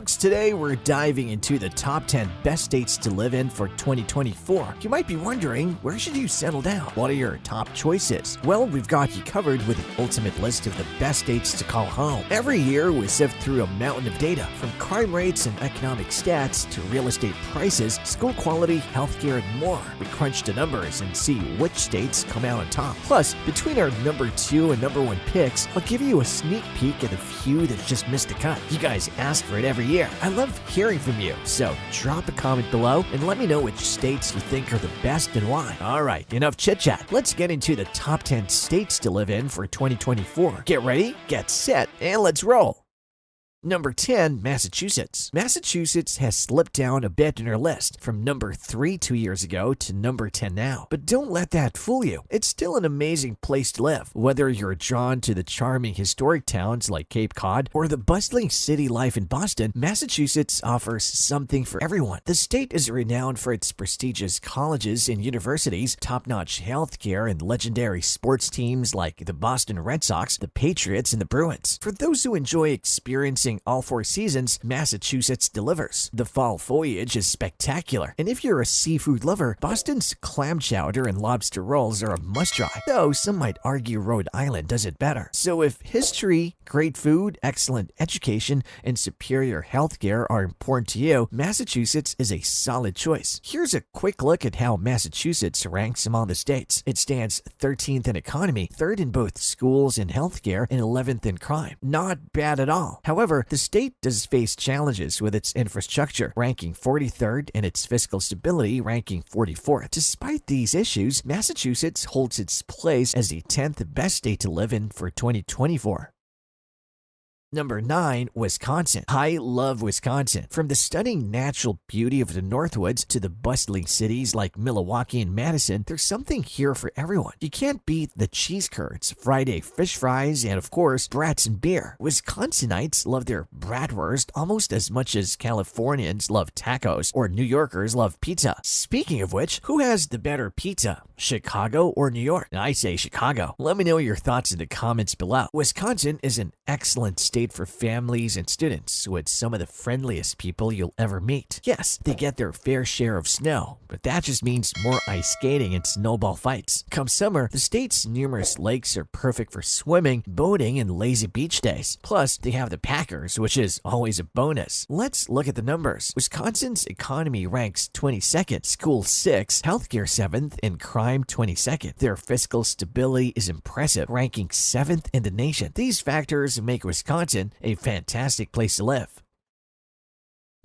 folks. Today we're diving into the top 10 best states to live in for 2024. You might be wondering, where should you settle down? What are your top choices? Well, we've got you covered with the ultimate list of the best states to call home. Every year we sift through a mountain of data, from crime rates and economic stats to real estate prices, school quality, healthcare, and more. We crunch the numbers and see which states come out on top. Plus, between our number 2 and number 1 picks, I'll give you a sneak peek at a few that just missed the cut. You guys ask for it every year. I love hearing from you, so drop a comment below and let me know which states you think are the best and why. Alright, enough chit chat. Let's get into the top 10 states to live in for 2024. Get ready, get set, and let's roll. Number 10, Massachusetts. Massachusetts has slipped down a bit in our list, from number 3 2 years ago to number 10 now. But don't let that fool you. It's still an amazing place to live. Whether you're drawn to the charming historic towns like Cape Cod or the bustling city life in Boston, Massachusetts offers something for everyone. The state is renowned for its prestigious colleges and universities, top-notch healthcare, and legendary sports teams like the Boston Red Sox, the Patriots, and the Bruins. For those who enjoy experiencing all 4 seasons, Massachusetts delivers. The fall foliage is spectacular, and if you're a seafood lover, Boston's clam chowder and lobster rolls are a must-try, though some might argue Rhode Island does it better. So if history, great food, excellent education, and superior healthcare are important to you, Massachusetts is a solid choice. Here's a quick look at how Massachusetts ranks among the states. It stands 13th in economy, 3rd in both schools and healthcare, and 11th in crime. Not bad at all. However, the state does face challenges with its infrastructure, ranking 43rd, and its fiscal stability, ranking 44th. Despite these issues, Massachusetts holds its place as the 10th best state to live in for 2024. Number 9, Wisconsin. I love Wisconsin. From the stunning natural beauty of the Northwoods to the bustling cities like Milwaukee and Madison, there's something here for everyone. You can't beat the cheese curds, Friday fish fries, and of course, brats and beer. Wisconsinites love their bratwurst almost as much as Californians love tacos or New Yorkers love pizza. Speaking of which, who has the better pizza, Chicago or New York? I say Chicago. Let me know your thoughts in the comments below. Wisconsin is an excellent state for families and students, with some of the friendliest people you'll ever meet. Yes, they get their fair share of snow, but that just means more ice skating and snowball fights. Come summer, the state's numerous lakes are perfect for swimming, boating, and lazy beach days. Plus, they have the Packers, which is always a bonus. Let's look at the numbers. Wisconsin's economy ranks 22nd, school 6th, healthcare 7th, and crime 22nd. Their fiscal stability is impressive, ranking 7th in the nation. These factors make Wisconsin a fantastic place to live.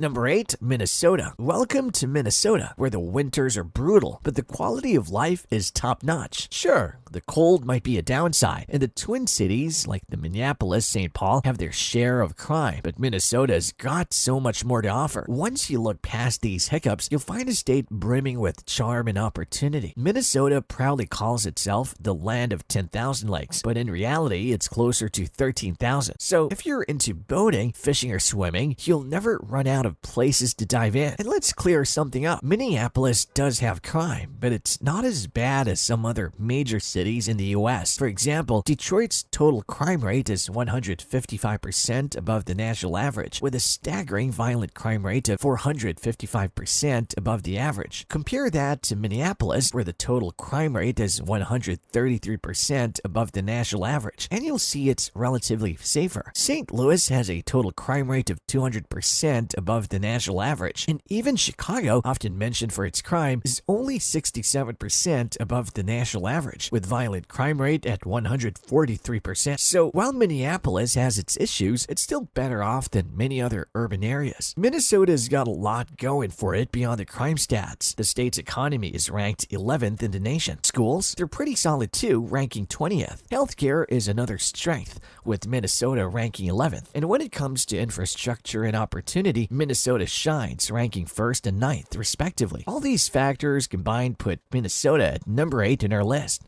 Number 8, Minnesota. Welcome to Minnesota, where the winters are brutal, but the quality of life is top-notch. Sure, the cold might be a downside, and the Twin Cities, like the Minneapolis-St. Paul, have their share of crime, but Minnesota's got so much more to offer. Once you look past these hiccups, you'll find a state brimming with charm and opportunity. Minnesota proudly calls itself the land of 10,000 lakes, but in reality, it's closer to 13,000. So if you're into boating, fishing, or swimming, you'll never run out of places to dive in. And let's clear something up. Minneapolis does have crime, but it's not as bad as some other major cities in the US. For example, Detroit's total crime rate is 155% above the national average, with a staggering violent crime rate of 455% above the average. Compare that to Minneapolis, where the total crime rate is 133% above the national average, and you'll see it's relatively safer. St. Louis has a total crime rate of 200% above the national average, and even Chicago, often mentioned for its crime, is only 67% above the national average, with violent crime rate at 143%. So while Minneapolis has its issues, it's still better off than many other urban areas. Minnesota's got a lot going for it beyond the crime stats. The state's economy is ranked 11th in the nation. Schools, they're pretty solid too, ranking 20th. Healthcare is another strength, with Minnesota ranking 11th. And when it comes to infrastructure and opportunity, Minnesota shines, ranking 1st and 9th, respectively. All these factors combined put Minnesota at number 8 in our list.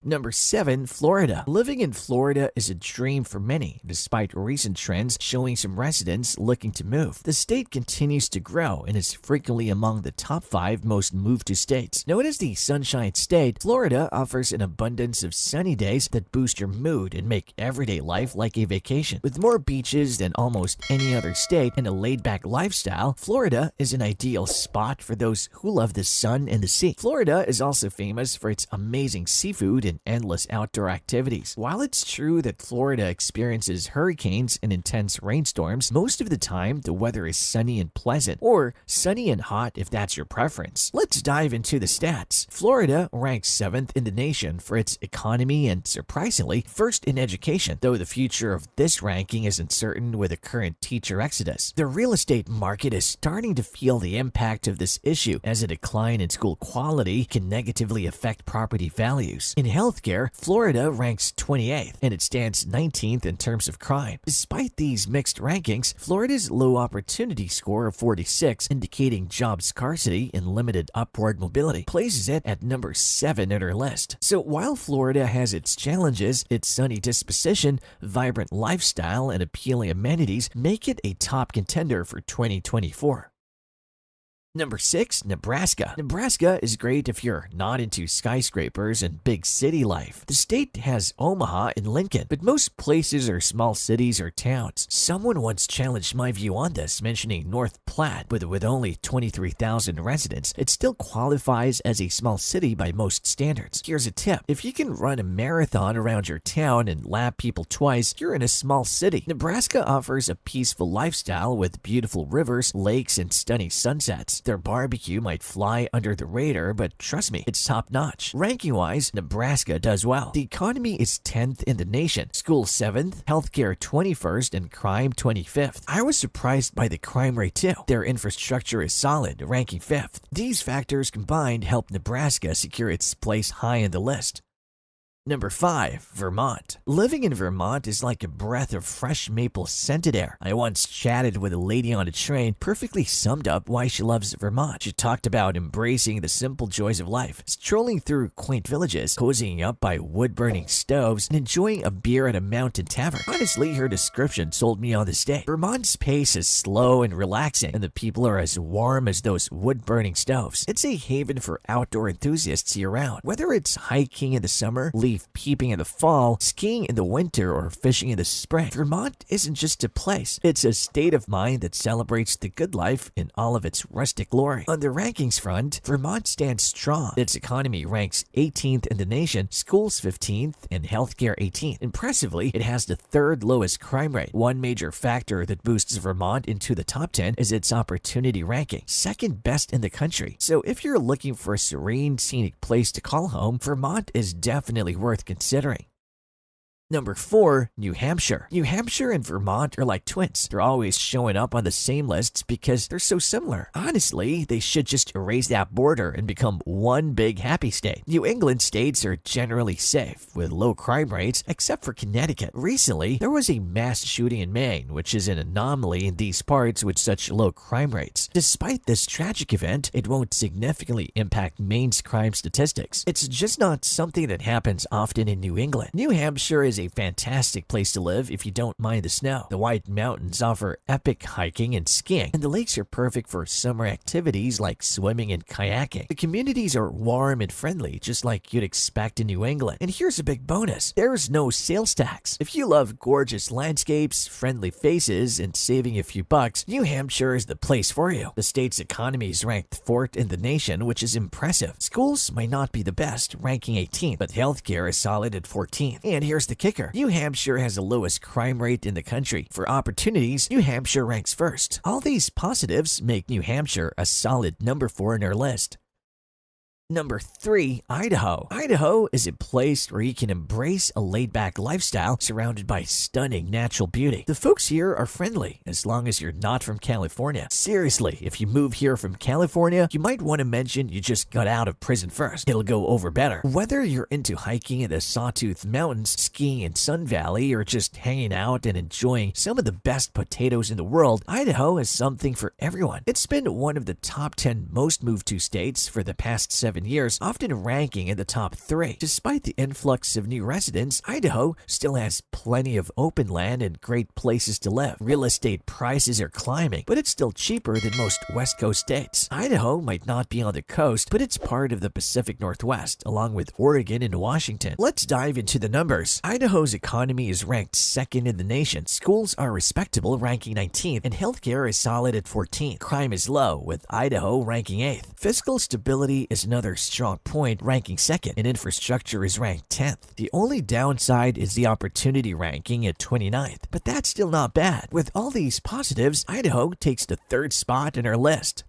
Number 7. Florida. Living in Florida is a dream for many, despite recent trends showing some residents looking to move. The state continues to grow and is frequently among the top 5 most moved to states. Known as the Sunshine State, Florida offers an abundance of sunny days that boost your mood and make everyday life like a vacation. With more beaches than almost any other state and a laid-back lifestyle, Florida is an ideal spot for those who love the sun and the sea. Florida is also famous for its amazing seafood and endless outdoor activities. While it's true that Florida experiences hurricanes and intense rainstorms, most of the time the weather is sunny and pleasant, or sunny and hot if that's your preference. Let's dive into the stats. Florida ranks 7th in the nation for its economy and, surprisingly, first in education, though the future of this ranking isn't certain with the current teacher exodus. The real estate market is starting to feel the impact of this issue, as a decline in school quality can negatively affect property values. In healthcare, Florida ranks 28th, and it stands 19th in terms of crime. Despite these mixed rankings, Florida's low opportunity score of 46, indicating job scarcity and limited upward mobility, places it at number 7 in our list. So while Florida has its challenges, its sunny disposition, vibrant lifestyle, and appealing amenities make it a top contender for 2024. Number 6. Nebraska. Nebraska is great if you're not into skyscrapers and big city life. The state has Omaha and Lincoln, but most places are small cities or towns. Someone once challenged my view on this, mentioning North Platte, but with only 23,000 residents, it still qualifies as a small city by most standards. Here's a tip. If you can run a marathon around your town and lap people twice, you're in a small city. Nebraska offers a peaceful lifestyle with beautiful rivers, lakes, and stunning sunsets. Their barbecue might fly under the radar, but trust me, it's top-notch. Ranking-wise, Nebraska does well. The economy is 10th in the nation, school 7th, healthcare 21st, and crime 25th. I was surprised by the crime rate too. Their infrastructure is solid, ranking 5th. These factors combined help Nebraska secure its place high in the list. Number 5. Vermont. Living in Vermont is like a breath of fresh maple scented air. I once chatted with a lady on a train, perfectly summed up why she loves Vermont. She talked about embracing the simple joys of life, strolling through quaint villages, cozying up by wood-burning stoves, and enjoying a beer at a mountain tavern. Honestly, her description sold me on the state. Vermont's pace is slow and relaxing, and the people are as warm as those wood-burning stoves. It's a haven for outdoor enthusiasts year-round. Whether it's hiking in the summer, leaf peeping in the fall, skiing in the winter, or fishing in the spring, Vermont isn't just a place. It's a state of mind that celebrates the good life in all of its rustic glory. On the rankings front, Vermont stands strong. Its economy ranks 18th in the nation, schools 15th, and healthcare 18th. Impressively, it has the 3rd lowest crime rate. One major factor that boosts Vermont into the top 10 is its opportunity ranking, 2nd best in the country. So if you're looking for a serene, scenic place to call home, Vermont is definitely worth considering. Number 4. New Hampshire. New Hampshire and Vermont are like twins. They're always showing up on the same lists because they're so similar. Honestly, they should just erase that border and become one big happy state. New England states are generally safe, with low crime rates, except for Connecticut. Recently, there was a mass shooting in Maine, which is an anomaly in these parts with such low crime rates. Despite this tragic event, it won't significantly impact Maine's crime statistics. It's just not something that happens often in New England. New Hampshire is a fantastic place to live if you don't mind the snow. The White Mountains offer epic hiking and skiing, and the lakes are perfect for summer activities like swimming and kayaking. The communities are warm and friendly, just like you'd expect in New England. And here's a big bonus. There's no sales tax. If you love gorgeous landscapes, friendly faces, and saving a few bucks, New Hampshire is the place for you. The state's economy is ranked 4th in the nation, which is impressive. Schools might not be the best, ranking 18th, but healthcare is solid at 14th. And here's the kicker. New Hampshire has the lowest crime rate in the country. For opportunities, New Hampshire ranks 1st. All these positives make New Hampshire a solid number 4 in our list. Number 3, Idaho. Idaho is a place where you can embrace a laid-back lifestyle surrounded by stunning natural beauty. The folks here are friendly, as long as you're not from California. Seriously, if you move here from California, you might want to mention you just got out of prison first. It'll go over better. Whether you're into hiking in the Sawtooth Mountains, skiing in Sun Valley, or just hanging out and enjoying some of the best potatoes in the world, Idaho is something for everyone. It's been one of the top 10 most moved to states for the past 7 7 years, often ranking in the top 3. Despite the influx of new residents, Idaho still has plenty of open land and great places to live. Real estate prices are climbing, but it's still cheaper than most West Coast states. Idaho might not be on the coast, but it's part of the Pacific Northwest, along with Oregon and Washington. Let's dive into the numbers. Idaho's economy is ranked 2nd in the nation. Schools are respectable, ranking 19th, and healthcare is solid at 14th. Crime is low, with Idaho ranking 8th. Fiscal stability is another strong point, ranking 2nd, and infrastructure is ranked 10th. The only downside is the opportunity ranking at 29th, but that's still not bad. With all these positives, Idaho takes the 3rd spot in our list.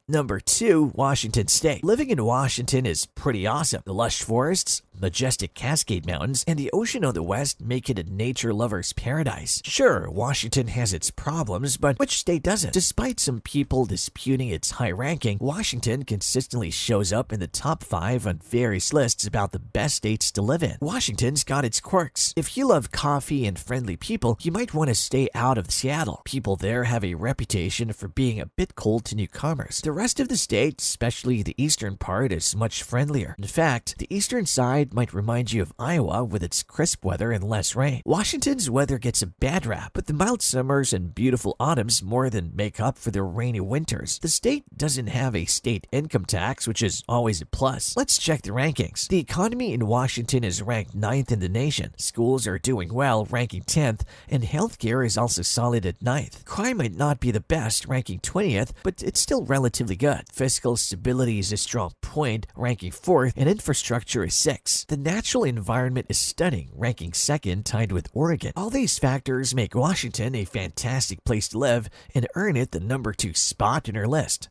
Number 2, Washington State. Living in Washington is pretty awesome. The lush forests, majestic Cascade Mountains, and the ocean on the west make it a nature lover's paradise. Sure, Washington has its problems, but which state doesn't? Despite some people disputing its high ranking, Washington consistently shows up in the top 5 on various lists about the best states to live in. Washington's got its quirks. If you love coffee and friendly people, you might want to stay out of Seattle. People there have a reputation for being a bit cold to newcomers. The rest of the state, especially the eastern part, is much friendlier. In fact, the eastern side might remind you of Iowa with its crisp weather and less rain. Washington's weather gets a bad rap, but the mild summers and beautiful autumns more than make up for the rainy winters. The state doesn't have a state income tax, which is always a plus. Let's check the rankings. The economy in Washington is ranked 9th in the nation. Schools are doing well, ranking 10th, and healthcare is also solid at 9th. Crime might not be the best, ranking 20th, but it's still relatively good. Fiscal stability is a strong point, ranking 4th, and infrastructure is 6th. The natural environment is stunning, ranking 2nd, tied with Oregon. All these factors make Washington a fantastic place to live and earn it the number 2 spot in our list.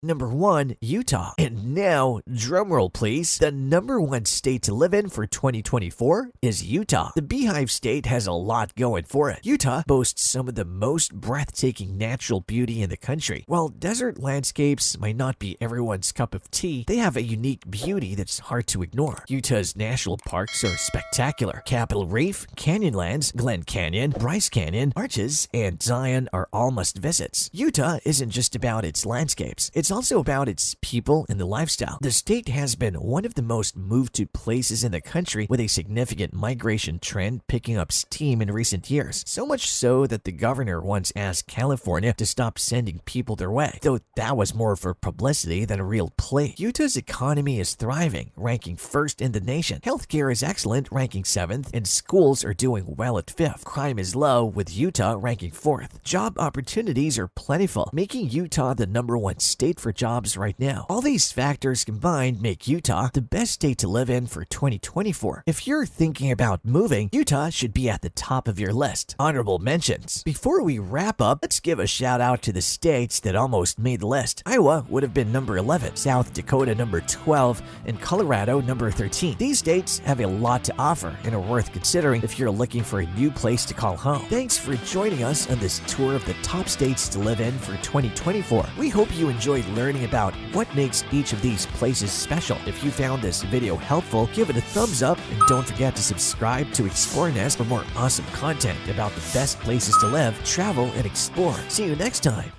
Number 1, Utah. And now, drumroll please, the number 1 state to live in for 2024 is Utah. The Beehive State has a lot going for it. Utah boasts some of the most breathtaking natural beauty in the country. While desert landscapes might not be everyone's cup of tea, they have a unique beauty that's hard to ignore. Utah's national parks are spectacular. Capitol Reef, Canyonlands, Glen Canyon, Bryce Canyon, Arches, and Zion are all must-visits. Utah isn't just about its landscapes. It's also about its people and the lifestyle. The state has been one of the most moved-to places in the country, with a significant migration trend picking up steam in recent years. So much so that the governor once asked California to stop sending people their way, though that was more for publicity than a real plea. Utah's economy is thriving, ranking 1st in the nation. Healthcare is excellent, ranking 7th, and schools are doing well at 5th. Crime is low, with Utah ranking 4th. Job opportunities are plentiful, making Utah the number 1 state for jobs right now. All these factors combined make Utah the best state to live in for 2024. If you're thinking about moving, Utah should be at the top of your list. Honorable mentions. Before we wrap up, let's give a shout out to the states that almost made the list. Iowa would have been number 11, South Dakota number 12, and Colorado number 13. These states have a lot to offer and are worth considering if you're looking for a new place to call home. Thanks for joining us on this tour of the top states to live in for 2024. We hope you enjoyed learning about what makes each of these places special. If you found this video helpful, give it a thumbs up and don't forget to subscribe to Explore Nest for more awesome content about the best places to live, travel, and explore. See you next time.